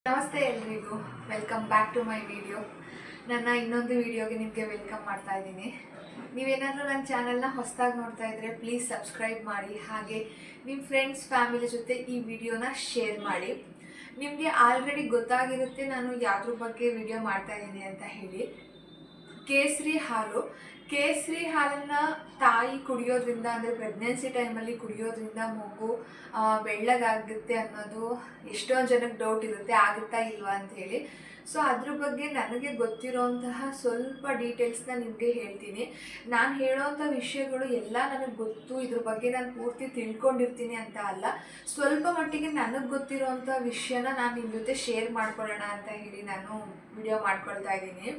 ನಮಸ್ತೆ ಎಲ್ರಿಗೂ, welcome back to my video. ನನ್ನ ಇನ್ನೊಂದು ವಿಡಿಯೋಗೆ ನಿಮಗೆ ವೆಲ್ಕಮ್ ಮಾಡ್ತಾ ಇದ್ದೀನಿ. ನೀವೇನಾದರೂ ನನ್ನ ಚಾನಲ್ನ ಹೊಸದಾಗಿ ನೋಡ್ತಾ ಇದ್ದರೆ ಪ್ಲೀಸ್ ಸಬ್ಸ್ಕ್ರೈಬ್ ಮಾಡಿ. ಹಾಗೆ ನಿಮ್ಮ ಫ್ರೆಂಡ್ಸ್ ಫ್ಯಾಮಿಲಿ ಜೊತೆ ಈ ವಿಡಿಯೋನ ಶೇರ್ ಮಾಡಿ. ನಿಮಗೆ ಆಲ್ರೆಡಿ ಗೊತ್ತಾಗಿರುತ್ತೆ ನಾನು ಯಾವುದ್ರ ಬಗ್ಗೆ ವಿಡಿಯೋ ಮಾಡ್ತಾ ಇದ್ದೀನಿ ಅಂತ ಹೇಳಿ. ಕೇಸರಿ ಹಾಲನ್ನು ತಾಯಿ ಕುಡಿಯೋದ್ರಿಂದ, ಅಂದರೆ ಪ್ರೆಗ್ನೆನ್ಸಿ ಟೈಮಲ್ಲಿ ಕುಡಿಯೋದ್ರಿಂದ ಮಗು ಬೆಳ್ಳಗಾಗುತ್ತೆ ಅನ್ನೋದು ಎಷ್ಟೊಂದು ಜನಕ್ಕೆ ಡೌಟ್ ಇರುತ್ತೆ, ಆಗುತ್ತಾ ಇಲ್ವಾ ಅಂತ ಹೇಳಿ. ಸೊ ಅದ್ರ ಬಗ್ಗೆ ನನಗೆ ಗೊತ್ತಿರೋಂತಹ ಸ್ವಲ್ಪ ಡೀಟೇಲ್ಸ್ನ ನಿಮಗೆ ಹೇಳ್ತೀನಿ. ನಾನು ಹೇಳೋವಂಥ ವಿಷಯಗಳು ಎಲ್ಲ ನನಗೆ ಗೊತ್ತು, ಇದ್ರ ಬಗ್ಗೆ ನಾನು ಪೂರ್ತಿ ತಿಳ್ಕೊಂಡಿರ್ತೀನಿ ಅಂತ ಅಲ್ಲ. ಸ್ವಲ್ಪ ಮಟ್ಟಿಗೆ ನನಗೆ ಗೊತ್ತಿರೋವಂಥ ವಿಷಯನ ನಾನು ನಿಮ್ಮ ಜೊತೆ ಶೇರ್ ಮಾಡ್ಕೊಳ್ಳೋಣ ಅಂತ ಹೇಳಿ ನಾನು ವಿಡಿಯೋ ಮಾಡ್ಕೊಳ್ತಾ ಇದ್ದೀನಿ.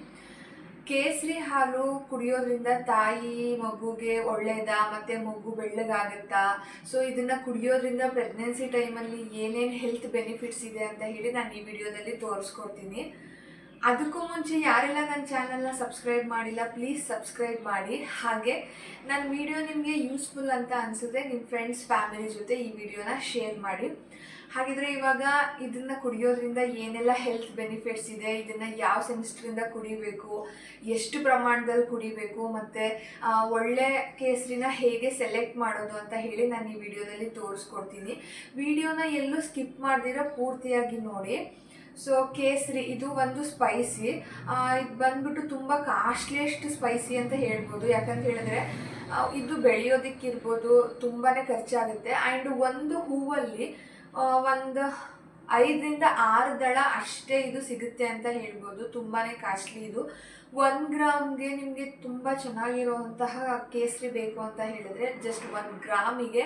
ಕೇಸರಿ ಹಾಲು ಕುಡಿಯೋದ್ರಿಂದ ತಾಯಿ ಮಗುಗೆ ಒಳ್ಳೇದಾ, ಮತ್ತು ಮಗು ಬೆಳ್ಳಗಾಗುತ್ತಾ, ಸೊ ಇದನ್ನು ಕುಡಿಯೋದ್ರಿಂದ ಪ್ರೆಗ್ನೆನ್ಸಿ ಟೈಮಲ್ಲಿ ಏನೇನು ಹೆಲ್ತ್ ಬೆನಿಫಿಟ್ಸ್ ಇದೆ ಅಂತ ಹೇಳಿ ನಾನು ಈ ವಿಡಿಯೋದಲ್ಲಿ ತೋರಿಸ್ಕೊಡ್ತೀನಿ. ಅದಕ್ಕೂ ಮುಂಚೆ ಯಾರೆಲ್ಲ ನನ್ನ ಚಾನಲ್ನ ಸಬ್ಸ್ಕ್ರೈಬ್ ಮಾಡಿಲ್ಲ ಪ್ಲೀಸ್ ಸಬ್ಸ್ಕ್ರೈಬ್ ಮಾಡಿ. ಹಾಗೆ ನನ್ನ ವಿಡಿಯೋ ನಿಮಗೆ ಯೂಸ್ಫುಲ್ ಅಂತ ಅನಿಸಿದ್ರೆ ನಿಮ್ಮ ಫ್ರೆಂಡ್ಸ್ ಫ್ಯಾಮಿಲಿ ಜೊತೆ ಈ ವಿಡಿಯೋನ ಶೇರ್ ಮಾಡಿ. ಹಾಗಿದ್ರೆ ಇವಾಗ ಇದನ್ನು ಕುಡಿಯೋದ್ರಿಂದ ಏನೆಲ್ಲ ಹೆಲ್ತ್ ಬೆನಿಫಿಟ್ಸ್ ಇದೆ, ಇದನ್ನು ಯಾವ ಸೆಮಿಸ್ಟ್ರಿಂದ ಕುಡಿಬೇಕು, ಎಷ್ಟು ಪ್ರಮಾಣದಲ್ಲಿ ಕುಡಿಬೇಕು, ಮತ್ತು ಒಳ್ಳೆ ಕೇಸರಿನ ಹೇಗೆ ಸೆಲೆಕ್ಟ್ ಮಾಡೋದು ಅಂತ ಹೇಳಿ ನಾನು ಈ ವಿಡಿಯೋದಲ್ಲಿ ತೋರಿಸ್ಕೊಡ್ತೀನಿ. ವಿಡಿಯೋನ ಎಲ್ಲೂ ಸ್ಕಿಪ್ ಮಾಡ್ದಿರ ಪೂರ್ತಿಯಾಗಿ ನೋಡಿ. ಸೊ ಕೇಸರಿ ಇದು ಒಂದು ಸ್ಪೈಸಿ, ಇದು ಬಂದ್ಬಿಟ್ಟು ತುಂಬ ಕಾಸ್ಟ್ಲಿಯೆಸ್ಟ್ ಸ್ಪೈಸಿ ಅಂತ ಹೇಳ್ಬೋದು. ಯಾಕಂತ ಹೇಳಿದ್ರೆ ಇದು ಬೆಳೆಯೋದಕ್ಕಿರ್ಬೋದು ತುಂಬಾ ಖರ್ಚಾಗುತ್ತೆ. ಆ್ಯಂಡ್ ಒಂದು ಹೂವಲ್ಲಿ ಒಂದು 5ರಿಂದ 6 ದಳ ಅಷ್ಟೇ ಇದು ಸಿಗುತ್ತೆ ಅಂತ ಹೇಳ್ಬೋದು. ತುಂಬಾ ಕಾಸ್ಟ್ಲಿ ಇದು. 1 ಗ್ರಾಮ್ಗೆ ನಿಮಗೆ ತುಂಬ ಚೆನ್ನಾಗಿರುವಂತಹ ಕೇಸರಿ ಬೇಕು ಅಂತ ಹೇಳಿದ್ರೆ ಜಸ್ಟ್ 1 ಗ್ರಾಮಿಗೆ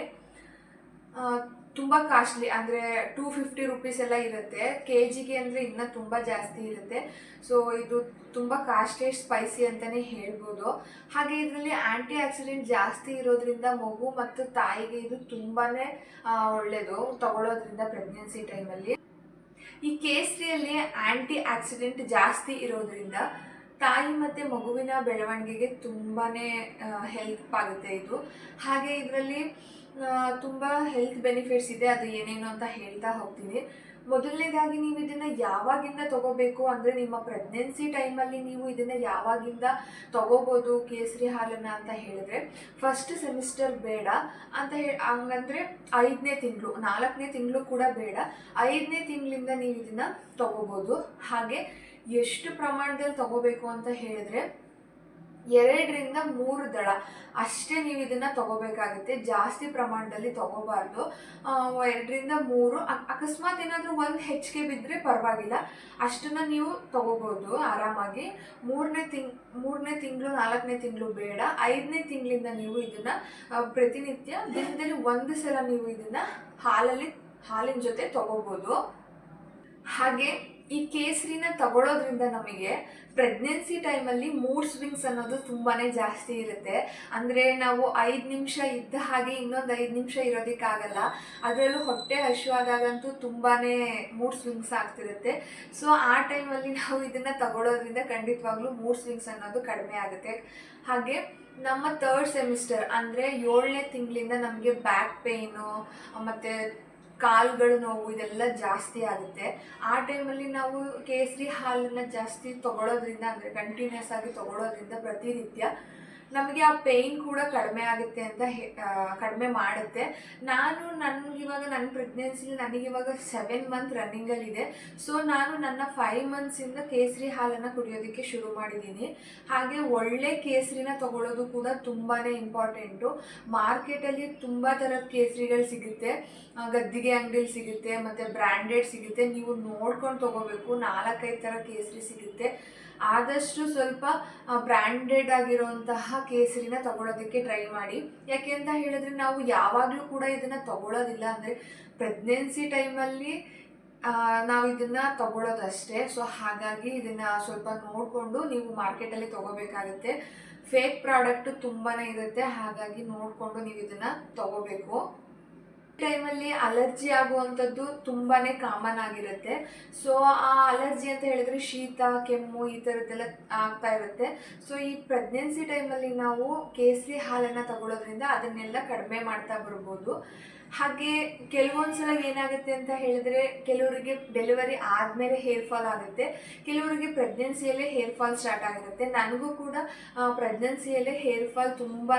ತುಂಬ ಕಾಸ್ಟ್ಲಿ, ಅಂದರೆ 250 ರುಪೀಸ್ ಎಲ್ಲ ಇರುತ್ತೆ. ಕೆಜಿಗೆ ಅಂದರೆ ಇನ್ನೂ ತುಂಬ ಜಾಸ್ತಿ ಇರುತ್ತೆ. ಸೊ ಇದು ತುಂಬ ಕಾಸ್ಟ್ಲಿ ಸ್ಪೈಸಿ ಅಂತಲೇ ಹೇಳ್ಬೋದು. ಹಾಗೆ ಇದರಲ್ಲಿ ಆ್ಯಂಟಿ ಆಕ್ಸಿಡೆಂಟ್ ಜಾಸ್ತಿ ಇರೋದ್ರಿಂದ ಮಗು ಮತ್ತು ತಾಯಿಗೆ ಇದು ತುಂಬಾ ಒಳ್ಳೆಯದು ತಗೊಳ್ಳೋದ್ರಿಂದ ಪ್ರೆಗ್ನೆನ್ಸಿ ಟೈಮಲ್ಲಿ. ಈ ಕೇಸರಿಯಲ್ಲಿ ಆ್ಯಂಟಿ ಆಕ್ಸಿಡೆಂಟ್ ಜಾಸ್ತಿ ಇರೋದ್ರಿಂದ ತಾಯಿ ಮತ್ತು ಮಗುವಿನ ಬೆಳವಣಿಗೆಗೆ ತುಂಬಾ ಹೆಲ್ಪ್ ಆಗುತ್ತೆ ಇದು. ಹಾಗೆ ಇದರಲ್ಲಿ ತುಂಬ ಹೆಲ್ತ್ ಬೆನಿಫಿಟ್ಸ್ ಇದೆ, ಅದು ಏನೇನು ಅಂತ ಹೇಳ್ತಾ ಹೋಗ್ತೀನಿ. ಮೊದಲನೇದಾಗಿ ನೀವು ಇದನ್ನು ಯಾವಾಗಿಂದ ತಗೋಬೇಕು ಅಂದರೆ, ನಿಮ್ಮ ಪ್ರೆಗ್ನೆನ್ಸಿ ಟೈಮಲ್ಲಿ ನೀವು ಇದನ್ನು ಯಾವಾಗಿಂದ ತಗೋಬೋದು ಕೇಸರಿ ಹಾಲನ್ನು ಅಂತ ಹೇಳಿದ್ರೆ, ಫಸ್ಟ್ ಸೆಮಿಸ್ಟರ್ ಬೇಡ ಅಂತ ಹಂಗಂದರೆ 5ನೇ ತಿಂಗಳು, 4ನೇ ತಿಂಗಳು ಕೂಡ ಬೇಡ, 5ನೇ ತಿಂಗಳಿಂದ ನೀವು ಇದನ್ನು ತಗೋಬೋದು. ಹಾಗೆ ಎಷ್ಟು ಪ್ರಮಾಣದಲ್ಲಿ ತಗೋಬೇಕು ಅಂತ ಹೇಳಿದ್ರೆ 2ರಿಂದ 3 ದಳ ಅಷ್ಟೇ ನೀವು ಇದನ್ನು ತಗೋಬೇಕಾಗುತ್ತೆ. ಜಾಸ್ತಿ ಪ್ರಮಾಣದಲ್ಲಿ ತಗೋಬಾರ್ದು. 2ರಿಂದ 3, ಅಕಸ್ಮಾತ್ ಏನಾದರೂ ಒಂದು ಹೆಚ್ಚಿಗೆ ಬಿದ್ದರೆ ಪರವಾಗಿಲ್ಲ, ಅಷ್ಟನ್ನು ನೀವು ತಗೋಬೋದು ಆರಾಮಾಗಿ. 3ನೇ ತಿಂಗಳು 4ನೇ ತಿಂಗಳು ಬೇಡ, 5ನೇ ತಿಂಗಳಿಂದ ನೀವು ಇದನ್ನು ಪ್ರತಿನಿತ್ಯ ದಿನದಲ್ಲಿ 1 ಸಲ ನೀವು ಇದನ್ನು ಹಾಲಿನ ಜೊತೆ ತಗೋಬೋದು. ಹಾಗೆ ಈ ಕೇಸರಿನ ತಗೊಳ್ಳೋದ್ರಿಂದ ನಮಗೆ ಪ್ರೆಗ್ನೆನ್ಸಿ ಟೈಮಲ್ಲಿ ಮೂಡ್ ಸ್ವಿಂಗ್ಸ್ ಅನ್ನೋದು ತುಂಬಾ ಜಾಸ್ತಿ ಇರುತ್ತೆ. ಅಂದರೆ ನಾವು 5 ನಿಮಿಷ ಇದ್ದ ಹಾಗೆ ಇನ್ನೊಂದು 5 ನಿಮಿಷ ಇರೋದಕ್ಕಾಗಲ್ಲ. ಅದರಲ್ಲೂ ಹೊಟ್ಟೆ ಹಸಿವಾದಾಗಂತೂ ತುಂಬಾ ಮೂಡ್ ಸ್ವಿಂಗ್ಸ್ ಆಗ್ತಿರುತ್ತೆ. ಸೊ ಆ ಟೈಮಲ್ಲಿ ನಾವು ಇದನ್ನು ತಗೊಳ್ಳೋದ್ರಿಂದ ಖಂಡಿತವಾಗ್ಲೂ ಮೂಡ್ ಸ್ವಿಂಗ್ಸ್ ಅನ್ನೋದು ಕಡಿಮೆ ಆಗುತ್ತೆ. ಹಾಗೆ ನಮ್ಮ 3rd ಸೆಮಿಸ್ಟರ್ ಅಂದರೆ 7ನೇ ತಿಂಗಳಿಂದ ನಮಗೆ ಬ್ಯಾಕ್ ಪೇಯ್ನು ಮತ್ತು ಕಾಲುಗಳು ನೋವು ಇದೆಲ್ಲ ಜಾಸ್ತಿ ಆಗುತ್ತೆ. ಆ ಟೈಮಲ್ಲಿ ನಾವು ಕೇಸರಿ ಹಾಲನ್ನು ಜಾಸ್ತಿ ತಗೊಳ್ಳೋದ್ರಿಂದ, ಅಂದರೆ ಕಂಟಿನ್ಯೂಸ್ ಆಗಿ ತಗೊಳ್ಳೋದ್ರಿಂದ ಪ್ರತಿನಿತ್ಯ ನಮಗೆ ಆ ಪೇಯ್ನ್ ಕೂಡ ಕಡಿಮೆ ಆಗುತ್ತೆ ಅಂತ ಕಡಿಮೆ ಮಾಡುತ್ತೆ. ನನಗಿವಾಗ ನನ್ನ ಪ್ರೆಗ್ನೆನ್ಸಿಲಿ ನನಗಿವಾಗ 7 ಮಂತ್ ರನ್ನಿಂಗಲ್ಲಿದೆ. ಸೊ ನಾನು ನನ್ನ 5 ಮಂತ್ಸಿಂದ ಕೇಸರಿ ಹಾಲನ್ನು ಕುಡಿಯೋದಕ್ಕೆ ಶುರು ಮಾಡಿದ್ದೀನಿ. ಹಾಗೆ ಒಳ್ಳೆ ಕೇಸರಿನ ತಗೊಳ್ಳೋದು ಕೂಡ ತುಂಬಾ ಇಂಪಾರ್ಟೆಂಟು. ಮಾರ್ಕೆಟಲ್ಲಿ ತುಂಬ ಥರದ ಕೇಸರಿಗಳು ಸಿಗುತ್ತೆ, ಗದ್ದಿಗೆ ಅಂಗಡಿಲಿ ಸಿಗುತ್ತೆ, ಮತ್ತು ಬ್ರ್ಯಾಂಡೆಡ್ ಸಿಗುತ್ತೆ. ನೀವು ನೋಡ್ಕೊಂಡು ತೊಗೋಬೇಕು. 4-5 ಥರ ಕೇಸರಿ ಸಿಗುತ್ತೆ. ಆದಷ್ಟು ಸ್ವಲ್ಪ ಬ್ರ್ಯಾಂಡೆಡ್ ಆಗಿರೋಂತಹ ಕೇಸರಿನ ತಗೊಳ್ಳೋದಕ್ಕೆ ಟ್ರೈ ಮಾಡಿ. ಯಾಕೆ ಅಂತ ಹೇಳಿದ್ರೆ ನಾವು ಯಾವಾಗಲೂ ಕೂಡ ಇದನ್ನು ತಗೊಳ್ಳೋದಿಲ್ಲ, ಅಂದರೆ ಪ್ರೆಗ್ನೆನ್ಸಿ ಟೈಮಲ್ಲಿ ನಾವು ಇದನ್ನು ತಗೊಳ್ಳೋದಷ್ಟೇ. ಸೊ ಹಾಗಾಗಿ ಇದನ್ನು ಸ್ವಲ್ಪ ನೋಡಿಕೊಂಡು ನೀವು ಮಾರ್ಕೆಟಲ್ಲಿ ತೊಗೋಬೇಕಾಗುತ್ತೆ. ಫೇಕ್ ಪ್ರಾಡಕ್ಟು ತುಂಬಾ ಇರುತ್ತೆ, ಹಾಗಾಗಿ ನೋಡಿಕೊಂಡು ನೀವು ಇದನ್ನು ತಗೋಬೇಕು. ಟೈಮಲ್ಲಿ ಅಲರ್ಜಿ ಆಗುವಂಥದ್ದು ತುಂಬಾ ಕಾಮನ್ ಆಗಿರುತ್ತೆ. ಸೊ ಆ ಅಲರ್ಜಿ ಅಂತ ಹೇಳಿದ್ರೆ ಶೀತ, ಕೆಮ್ಮು ಈ ಥರದ್ದೆಲ್ಲ ಆಗ್ತಾ ಇರುತ್ತೆ. ಸೊ ಈ ಪ್ರೆಗ್ನೆನ್ಸಿ ಟೈಮಲ್ಲಿ ನಾವು ಕೇಸರಿ ಹಾಲನ್ನು ತಗೊಳ್ಳೋದ್ರಿಂದ ಅದನ್ನೆಲ್ಲ ಕಡಿಮೆ ಮಾಡ್ತಾ ಬರ್ಬೋದು. ಹಾಗೆ ಕೆಲವೊಂದ್ಸಲ ಏನಾಗುತ್ತೆ ಅಂತ ಹೇಳಿದ್ರೆ, ಕೆಲವರಿಗೆ ಡೆಲಿವರಿ ಆದಮೇಲೆ ಹೇರ್ ಫಾಲ್ ಆಗುತ್ತೆ, ಕೆಲವರಿಗೆ ಪ್ರೆಗ್ನೆನ್ಸಿಯಲ್ಲೇ ಹೇರ್ ಫಾಲ್ ಸ್ಟಾರ್ಟ್ ಆಗಿರುತ್ತೆ. ನನಗೂ ಕೂಡ ಪ್ರೆಗ್ನೆನ್ಸಿಯಲ್ಲೇ ಹೇರ್ ಫಾಲ್ ತುಂಬಾ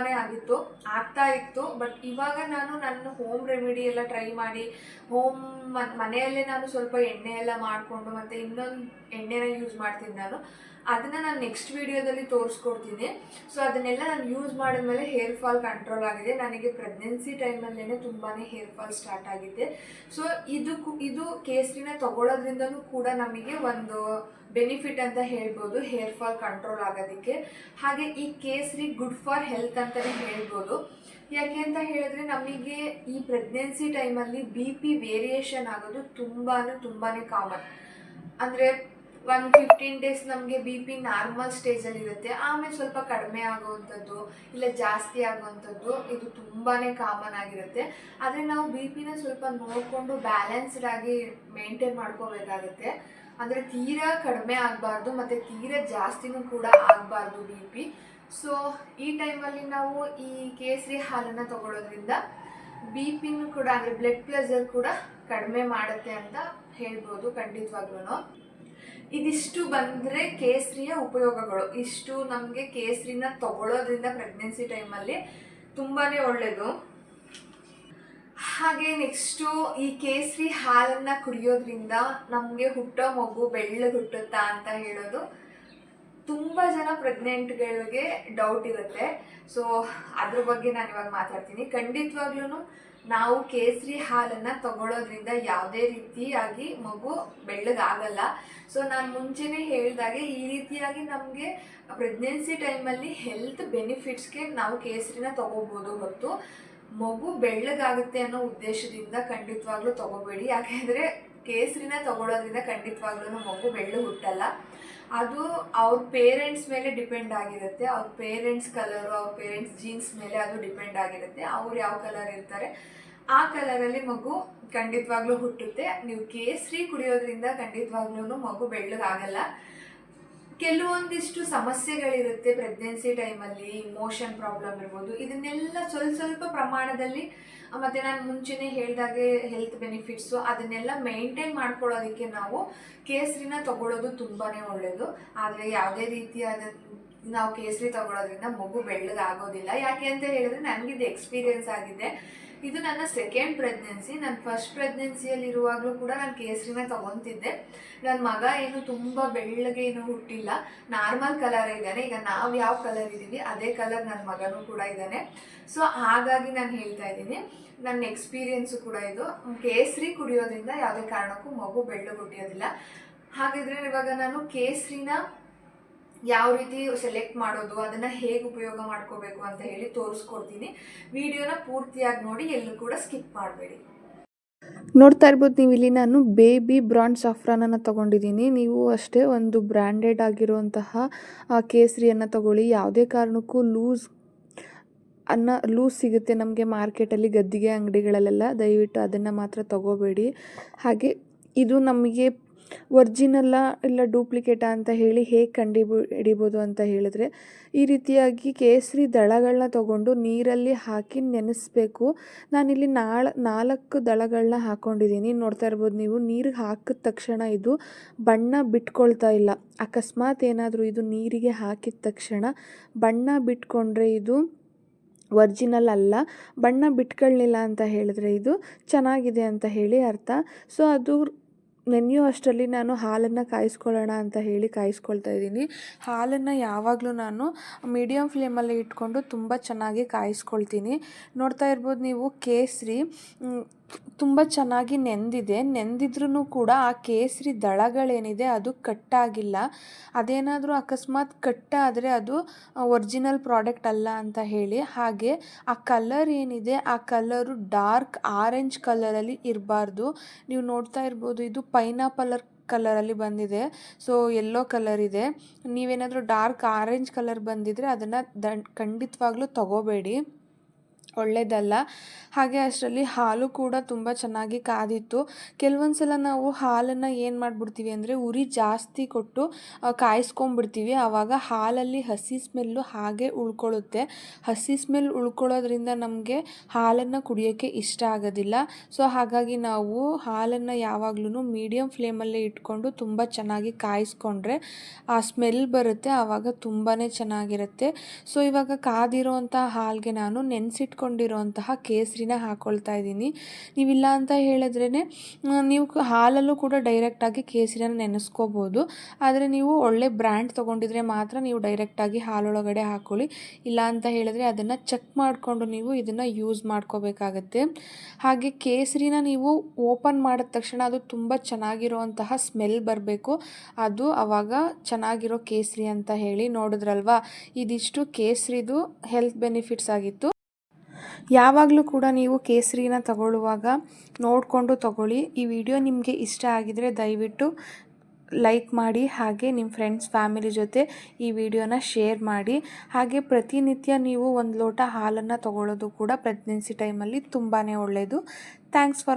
ಆಗ್ತಾ ಇತ್ತು. ಬಟ್ ಇವಾಗ ನಾನು ನನ್ನ ಹೋಮ್ ರೆಮಿಡಿ ಎಲ್ಲ ಟ್ರೈ ಮಾಡಿ, ಮನೆಯಲ್ಲೇ ನಾನು ಸ್ವಲ್ಪ ಎಣ್ಣೆ ಎಲ್ಲ ಮಾಡಿಕೊಂಡು ಮತ್ತು ಇನ್ನೊಂದು ಎಣ್ಣೆನ ಯೂಸ್ ಮಾಡ್ತೀನಿ ನಾನು. ಅದನ್ನು ನಾನು ನೆಕ್ಸ್ಟ್ ವೀಡಿಯೋದಲ್ಲಿ ತೋರಿಸ್ಕೊಡ್ತೀನಿ. ಸೊ ಅದನ್ನೆಲ್ಲ ನಾನು ಯೂಸ್ ಮಾಡಿದ್ಮೇಲೆ ಹೇರ್ ಫಾಲ್ ಕಂಟ್ರೋಲ್ ಆಗಿದೆ. ನನಗೆ ಪ್ರೆಗ್ನೆನ್ಸಿ ಟೈಮಲ್ಲೇ ತುಂಬಾ ಹೇರ್ ಫಾಲ್ ಸ್ಟಾರ್ಟ್ ಆಗಿದೆ. ಸೊ ಇದು ಕೇಸರಿನ ತಗೊಳ್ಳೋದ್ರಿಂದನೂ ಕೂಡ ನಮಗೆ ಒಂದು ಬೆನಿಫಿಟ್ ಅಂತ ಹೇಳ್ಬೋದು ಹೇರ್ ಫಾಲ್ ಕಂಟ್ರೋಲ್ ಆಗೋದಕ್ಕೆ. ಹಾಗೆ ಈ ಕೇಸರಿ ಗುಡ್ ಫಾರ್ ಹೆಲ್ತ್ ಅಂತಲೇ ಹೇಳ್ಬೋದು. ಯಾಕೆ ಅಂತ ಹೇಳಿದ್ರೆ, ನಮಗೆ ಈ ಪ್ರೆಗ್ನೆನ್ಸಿ ಟೈಮಲ್ಲಿ BP ವೇರಿಯೇಷನ್ ಆಗೋದು ತುಂಬಾ ಕಾಮನ್. ಅಂದರೆ 15 ಡೇಸ್ ನಮಗೆ BP ನಾರ್ಮಲ್ ಸ್ಟೇಜಲ್ಲಿ ಇರುತ್ತೆ, ಆಮೇಲೆ ಸ್ವಲ್ಪ ಕಡಿಮೆ ಆಗುವಂಥದ್ದು ಇಲ್ಲ ಜಾಸ್ತಿ ಆಗುವಂಥದ್ದು ಇದು ತುಂಬಾ ಕಾಮನ್ ಆಗಿರುತ್ತೆ. ಆದರೆ ನಾವು BPನ ಸ್ವಲ್ಪ ನೋಡಿಕೊಂಡು ಬ್ಯಾಲೆನ್ಸ್ಡ್ ಆಗಿ ಮೇಂಟೈನ್ ಮಾಡ್ಕೋಬೇಕಾಗುತ್ತೆ. ಅಂದರೆ ತೀರಾ ಕಡಿಮೆ ಆಗಬಾರ್ದು ಮತ್ತು ತೀರಾ ಜಾಸ್ತಿನೂ ಕೂಡ ಆಗಬಾರ್ದು BP. ಸೊ ಈ ಟೈಮಲ್ಲಿ ನಾವು ಈ ಕೇಸರಿ ಹಾಲನ್ನು ತಗೊಳ್ಳೋದ್ರಿಂದ BPನೂ ಕೂಡ ಅಂದರೆ ಬ್ಲಡ್ ಪ್ರೆಷರ್ ಕೂಡ ಕಡಿಮೆ ಮಾಡುತ್ತೆ ಅಂತ ಹೇಳ್ಬೋದು ಖಂಡಿತವಾಗ್ಲೂ. ಇದಿಷ್ಟು ಬಂದರೆ ಕೇಸರಿಯ ಉಪಯೋಗಗಳು. ಇಷ್ಟು ನಮಗೆ ಕೇಸರಿನ ತಗೊಳ್ಳೋದ್ರಿಂದ ಪ್ರೆಗ್ನೆನ್ಸಿ ಟೈಮಲ್ಲಿ ತುಂಬಾ ಒಳ್ಳೆಯದು. ಹಾಗೆ ನೆಕ್ಸ್ಟು ಈ ಕೇಸರಿ ಹಾಲನ್ನು ಕುಡಿಯೋದ್ರಿಂದ ನಮಗೆ ಹುಟ್ಟೋ ಮಗು ಬೆಳ್ಳಗೆ ಹುಟ್ಟುತ್ತಾ ಅಂತ ಹೇಳೋದು ತುಂಬ ಜನ ಪ್ರೆಗ್ನೆಂಟ್ಗಳಿಗೆ ಡೌಟ್ ಇರುತ್ತೆ. ಸೊ ಅದ್ರ ಬಗ್ಗೆ ನಾನು ಇವಾಗ ಮಾತಾಡ್ತೀನಿ. ಖಂಡಿತವಾಗ್ಲೂ ನಾವು ಕೇಸರಿ ಹಾಲನ್ನು ತಗೊಳ್ಳೋದ್ರಿಂದ ಯಾವುದೇ ರೀತಿಯಾಗಿ ಮಗು ಬೆಳ್ಳಗಾಗಲ್ಲ. ಸೊ ನಾನು ಮುಂಚೆನೇ ಹೇಳಿದಾಗೆ ಈ ರೀತಿಯಾಗಿ ನಮಗೆ ಪ್ರೆಗ್ನೆನ್ಸಿ ಟೈಮಲ್ಲಿ ಹೆಲ್ತ್ ಬೆನಿಫಿಟ್ಸ್ಗೆ ನಾವು ಕೇಸರಿನ ತಗೋಬೋದು ಹೊತ್ತು ಮಗು ಬೆಳ್ಳಗಾಗುತ್ತೆ ಅನ್ನೋ ಉದ್ದೇಶದಿಂದ ಖಂಡಿತವಾಗ್ಲೂ ತಗೋಬೇಡಿ. ಯಾಕೆಂದರೆ ಕೇಸರಿನ ತಗೊಳ್ಳೋದ್ರಿಂದ ಖಂಡಿತವಾಗ್ಲೂ ಮಗು ಬೆಳ್ಳು ಹುಟ್ಟಲ್ಲ. ಅದು ಅವ್ರ ಪೇರೆಂಟ್ಸ್ ಮೇಲೆ ಡಿಪೆಂಡ್ ಆಗಿರುತ್ತೆ. ಅವ್ರ ಪೇರೆಂಟ್ಸ್ ಕಲರು, ಅವ್ರ ಪೇರೆಂಟ್ಸ್ ಜೀನ್ಸ್ ಮೇಲೆ ಅದು ಡಿಪೆಂಡ್ ಆಗಿರುತ್ತೆ. ಅವ್ರು ಯಾವ ಕಲರ್ ಇರ್ತಾರೆ ಆ ಕಲರಲ್ಲಿ ಮಗು ಖಂಡಿತವಾಗ್ಲೂ ಹುಟ್ಟುತ್ತೆ. ನೀವು ಕೇಸರಿ ಕುಡಿಯೋದ್ರಿಂದ ಖಂಡಿತವಾಗ್ಲೂ ಮಗು ಬೆಳ್ಳಗಾಗಲ್ಲ. ಕೆಲವೊಂದಿಷ್ಟು ಸಮಸ್ಯೆಗಳಿರುತ್ತೆ ಪ್ರೆಗ್ನೆನ್ಸಿ ಟೈಮಲ್ಲಿ, ಇಮೋಷನ್ ಪ್ರಾಬ್ಲಮ್ ಇರ್ಬೋದು. ಇದನ್ನೆಲ್ಲ ಸ್ವಲ್ಪ ಪ್ರಮಾಣದಲ್ಲಿ ಮತ್ತು ನಾನು ಮುಂಚೆನೇ ಹೇಳಿದಾಗೆ ಹೆಲ್ತ್ ಬೆನಿಫಿಟ್ಸು ಅದನ್ನೆಲ್ಲ ಮೇಂಟೈನ್ ಮಾಡ್ಕೊಳ್ಳೋದಕ್ಕೆ ನಾವು ಕೇಸರಿನ ತಗೊಳ್ಳೋದು ತುಂಬಾ ಒಳ್ಳೆಯದು. ಆದರೆ ಯಾವುದೇ ರೀತಿಯಾದ ನಾವು ಕೇಸರಿ ತಗೊಳ್ಳೋದ್ರಿಂದ ಮಗು ಬೆಳ್ಳಗಾಗೋದಿಲ್ಲ. ಯಾಕೆ ಅಂತ ಹೇಳಿದ್ರೆ ನನಗಿದು ಎಕ್ಸ್ಪೀರಿಯೆನ್ಸ್ ಆಗಿದೆ. ಇದು ನನ್ನ ಸೆಕೆಂಡ್ ಪ್ರೆಗ್ನೆನ್ಸಿ. ನನ್ನ ಫಸ್ಟ್ ಪ್ರೆಗ್ನೆನ್ಸಿಯಲ್ಲಿರುವಾಗಲೂ ಕೂಡ ನಾನು ಕೇಸರಿನ ತೊಗೊತಿದ್ದೆ. ನನ್ನ ಮಗ ಏನು ತುಂಬ ಬೆಳ್ಳಗೆ ಏನು ಹುಟ್ಟಿಲ್ಲ, ನಾರ್ಮಲ್ ಕಲರ್ ಇದ್ದಾನೆ. ಈಗ ನಾವು ಯಾವ ಕಲರ್ ಇದ್ದೀವಿ ಅದೇ ಕಲರ್ ನನ್ನ ಮಗನೂ ಕೂಡ ಇದ್ದಾನೆ. ಸೊ ಹಾಗಾಗಿ ನಾನು ಹೇಳ್ತಾ ಇದ್ದೀನಿ, ನನ್ನ ಎಕ್ಸ್ಪೀರಿಯೆನ್ಸು ಕೂಡ ಇದು. ಕೇಸರಿ ಕುಡಿಯೋದ್ರಿಂದ ಯಾವುದೇ ಕಾರಣಕ್ಕೂ ಮಗು ಬೆಳ್ಳಗೆ ಹುಟ್ಟಿಯೋದಿಲ್ಲ. ಹಾಗಿದ್ರೆ ಇವಾಗ ನಾನು ಕೇಸರಿನ ಯಾವ ರೀತಿ ಸೆಲೆಕ್ಟ್ ಮಾಡೋದು, ಅದನ್ನು ಹೇಗೆ ಉಪಯೋಗ ಮಾಡ್ಕೋಬೇಕು ಅಂತ ಹೇಳಿ ತೋರಿಸ್ಕೊಡ್ತೀನಿ. ವಿಡಿಯೋನ ಪೂರ್ತಿಯಾಗಿ ನೋಡಿ, ಎಲ್ಲೂ ಕೂಡ ಸ್ಕಿಪ್ ಮಾಡಬೇಡಿ. ನೋಡ್ತಾ ಇರ್ಬೋದು ನೀವು ಇಲ್ಲಿ ನಾನು ಬೇಬಿ ಬ್ರಾಂಡ್ ಸಾಫ್ರಾನನ್ನು ತೊಗೊಂಡಿದ್ದೀನಿ. ನೀವು ಅಷ್ಟೇ ಒಂದು ಬ್ರ್ಯಾಂಡೆಡ್ ಆಗಿರುವಂತಹ ಕೇಸರಿಯನ್ನು ತಗೊಳ್ಳಿ. ಯಾವುದೇ ಕಾರಣಕ್ಕೂ ಲೂಸ್ ಸಿಗುತ್ತೆ ನಮಗೆ ಮಾರ್ಕೆಟಲ್ಲಿ, ಗದ್ದಿಗೆ ಅಂಗಡಿಗಳಲ್ಲೆಲ್ಲ. ದಯವಿಟ್ಟು ಅದನ್ನು ಮಾತ್ರ ತಗೋಬೇಡಿ. ಹಾಗೆ ಇದು ನಮಗೆ ಒರಿಜಿನಲ್ಲ ಇಲ್ಲ ಡೂಪ್ಲಿಕೇಟಾ ಅಂತ ಹೇಳಿ ಹೇಗೆ ಹಿಡಿಬೋದು ಅಂತ ಹೇಳಿದ್ರೆ, ಈ ರೀತಿಯಾಗಿ ಕೇಸರಿ ದಳಗಳನ್ನ ತಗೊಂಡು ನೀರಲ್ಲಿ ಹಾಕಿ ನೆನೆಸ್ಬೇಕು. ನಾನಿಲ್ಲಿ 4 ದಳಗಳನ್ನ ಹಾಕ್ಕೊಂಡಿದ್ದೀನಿ. ನೋಡ್ತಾ ಇರ್ಬೋದು ನೀವು, ನೀರಿಗೆ ಹಾಕಿದ ತಕ್ಷಣ ಇದು ಬಣ್ಣ ಬಿಟ್ಕೊಳ್ತಾ ಇಲ್ಲ. ಅಕಸ್ಮಾತ್ ಏನಾದರೂ ಇದು ನೀರಿಗೆ ಹಾಕಿದ ತಕ್ಷಣ ಬಣ್ಣ ಬಿಟ್ಕೊಂಡ್ರೆ ಇದು ಒರಿಜಿನಲ್ ಅಲ್ಲ. ಬಣ್ಣ ಬಿಟ್ಕೊಳ್ಳಿಲ್ಲ ಅಂತ ಹೇಳಿದ್ರೆ ಇದು ಚೆನ್ನಾಗಿದೆ ಅಂತ ಹೇಳಿ ಅರ್ಥ. ಸೊ ಅದು ನೆನೆಯೋ ಅಷ್ಟರಲ್ಲಿ ನಾನು ಹಾಲನ್ನು ಕಾಯಿಸ್ಕೊಳ್ಳೋಣ ಅಂತ ಹೇಳಿ ಕಾಯಿಸ್ಕೊಳ್ತಾ ಇದ್ದೀನಿ. ಹಾಲನ್ನು ಯಾವಾಗಲೂ ನಾನು ಮೀಡಿಯಮ್ ಫ್ಲೇಮಲ್ಲಿ ಇಟ್ಕೊಂಡು ತುಂಬ ಚೆನ್ನಾಗಿ ಕಾಯಿಸ್ಕೊಳ್ತೀನಿ. ನೋಡ್ತಾ ಇರ್ಬೋದು ನೀವು, ಕೇಸರಿ ತುಂಬ ಚೆನ್ನಾಗಿ ನೆಂದಿದ್ರೂ ಕೂಡ ಆ ಕೇಸರಿ ದಳಗಳೇನಿದೆ ಅದು ಕಟ್ಟಾಗಿಲ್ಲ. ಅದೇನಾದರೂ ಅಕಸ್ಮಾತ್ ಕಟ್ಟಾದರೆ ಅದು ಒರಿಜಿನಲ್ ಪ್ರಾಡಕ್ಟ್ ಅಲ್ಲ ಅಂತ ಹೇಳಿ. ಹಾಗೆ ಆ ಕಲರ್ ಏನಿದೆ ಆ ಕಲರು ಡಾರ್ಕ್ ಆರೆಂಜ್ ಕಲರಲ್ಲಿ ಇರಬಾರ್ದು. ನೀವು ನೋಡ್ತಾ ಇರ್ಬೋದು, ಇದು ಪೈನಾಪಲ್ ಕಲರಲ್ಲಿ ಬಂದಿದೆ. ಸೊ ಯೆಲ್ಲೋ ಕಲರ್ ಇದೆ. ನೀವೇನಾದರೂ ಡಾರ್ಕ್ ಆರೆಂಜ್ ಕಲರ್ ಬಂದಿದ್ದರೆ ಅದನ್ನು ಖಂಡಿತವಾಗ್ಲೂ ತಗೋಬೇಡಿ. ಒಳ್ಳೆಯದಲ್ಲ. ಹಾಗೆ ಅಷ್ಟರಲ್ಲಿ ಹಾಲು ಕೂಡ ತುಂಬ ಚೆನ್ನಾಗಿ ಕಾದಿತ್ತು. ಕೆಲವೊಂದು ಸಲ ನಾವು ಹಾಲನ್ನು ಏನು ಮಾಡಿಬಿಡ್ತೀವಿ ಅಂದರೆ ಉರಿ ಜಾಸ್ತಿ ಕೊಟ್ಟು ಕಾಯಿಸ್ಕೊಂಬಿಡ್ತೀವಿ. ಆವಾಗ ಹಾಲಲ್ಲಿ ಹಸಿ ಸ್ಮೆಲ್ಲು ಹಾಗೆ ಉಳ್ಕೊಳ್ಳುತ್ತೆ. ಹಸಿ ಸ್ಮೆಲ್ ಉಳ್ಕೊಳ್ಳೋದ್ರಿಂದ ನಮಗೆ ಹಾಲನ್ನು ಕುಡಿಯೋಕ್ಕೆ ಇಷ್ಟ ಆಗೋದಿಲ್ಲ. ಸೊ ಹಾಗಾಗಿ ನಾವು ಹಾಲನ್ನು ಯಾವಾಗ್ಲೂ ಮೀಡಿಯಮ್ ಫ್ಲೇಮಲ್ಲೇ ಇಟ್ಕೊಂಡು ತುಂಬ ಚೆನ್ನಾಗಿ ಕಾಯಿಸ್ಕೊಂಡ್ರೆ ಆ ಸ್ಮೆಲ್ ಬರುತ್ತೆ. ಆವಾಗ ತುಂಬಾ ಚೆನ್ನಾಗಿರುತ್ತೆ. ಸೊ ಇವಾಗ ಕಾದಿರೋಂಥ ಹಾಲಿಗೆ ನಾನು ನೆನೆಸಿಟ್ಕೊಂಡಿರೋಂತಹ ಕೇಸರಿನ ಹಾಕ್ಕೊಳ್ತಾ ಇದ್ದೀನಿ. ನೀವಿಲ್ಲ ಅಂತ ಹೇಳಿದ್ರೇ ನೀವು ಹಾಲಲ್ಲೂ ಕೂಡ ಡೈರೆಕ್ಟಾಗಿ ಕೇಸರಿನ ನೆನೆಸ್ಕೋಬೋದು. ಆದರೆ ನೀವು ಒಳ್ಳೆ ಬ್ರ್ಯಾಂಡ್ ತೊಗೊಂಡಿದ್ರೆ ಮಾತ್ರ ನೀವು ಡೈರೆಕ್ಟಾಗಿ ಹಾಲೊಳಗಡೆ ಹಾಕ್ಕೊಳ್ಳಿ. ಇಲ್ಲ ಅಂತ ಹೇಳಿದ್ರೆ ಅದನ್ನು ಚೆಕ್ ಮಾಡಿಕೊಂಡು ನೀವು ಇದನ್ನು ಯೂಸ್ ಮಾಡ್ಕೋಬೇಕಾಗತ್ತೆ. ಹಾಗೆ ಕೇಸರಿನ ನೀವು ಓಪನ್ ಮಾಡಿದ ತಕ್ಷಣ ಅದು ತುಂಬ ಚೆನ್ನಾಗಿರುವಂತಹ ಸ್ಮೆಲ್ ಬರಬೇಕು. ಅದು ಆವಾಗ ಚೆನ್ನಾಗಿರೋ ಕೇಸರಿ ಅಂತ ಹೇಳಿ. ನೋಡಿದ್ರಲ್ವಾ, ಇದಿಷ್ಟು ಕೇಸರಿದು ಹೆಲ್ತ್ ಬೆನಿಫಿಟ್ಸ್ ಆಗಿತ್ತು. ಯಾವಾಗಲೂ ಕೂಡ ನೀವು ಕೇಸರಿನ ತಗೊಳ್ಳುವಾಗ ನೋಡಿಕೊಂಡು ತಗೊಳ್ಳಿ. ಈ ವಿಡಿಯೋ ನಿಮಗೆ ಇಷ್ಟ ಆಗಿದರೆ ದಯವಿಟ್ಟು ಲೈಕ್ ಮಾಡಿ, ಹಾಗೆ ನಿಮ್ಮ ಫ್ರೆಂಡ್ಸ್ ಫ್ಯಾಮಿಲಿ ಜೊತೆ ಈ ವಿಡಿಯೋನ ಶೇರ್ ಮಾಡಿ. ಹಾಗೆ ಪ್ರತಿನಿತ್ಯ ನೀವು 1 ಲೋಟ ಹಾಲನ್ನು ತಗೊಳ್ಳೋದು ಕೂಡ ಪ್ರೆಗ್ನೆನ್ಸಿ ಟೈಮಲ್ಲಿ ತುಂಬಾ ಒಳ್ಳೆಯದು. Thanks for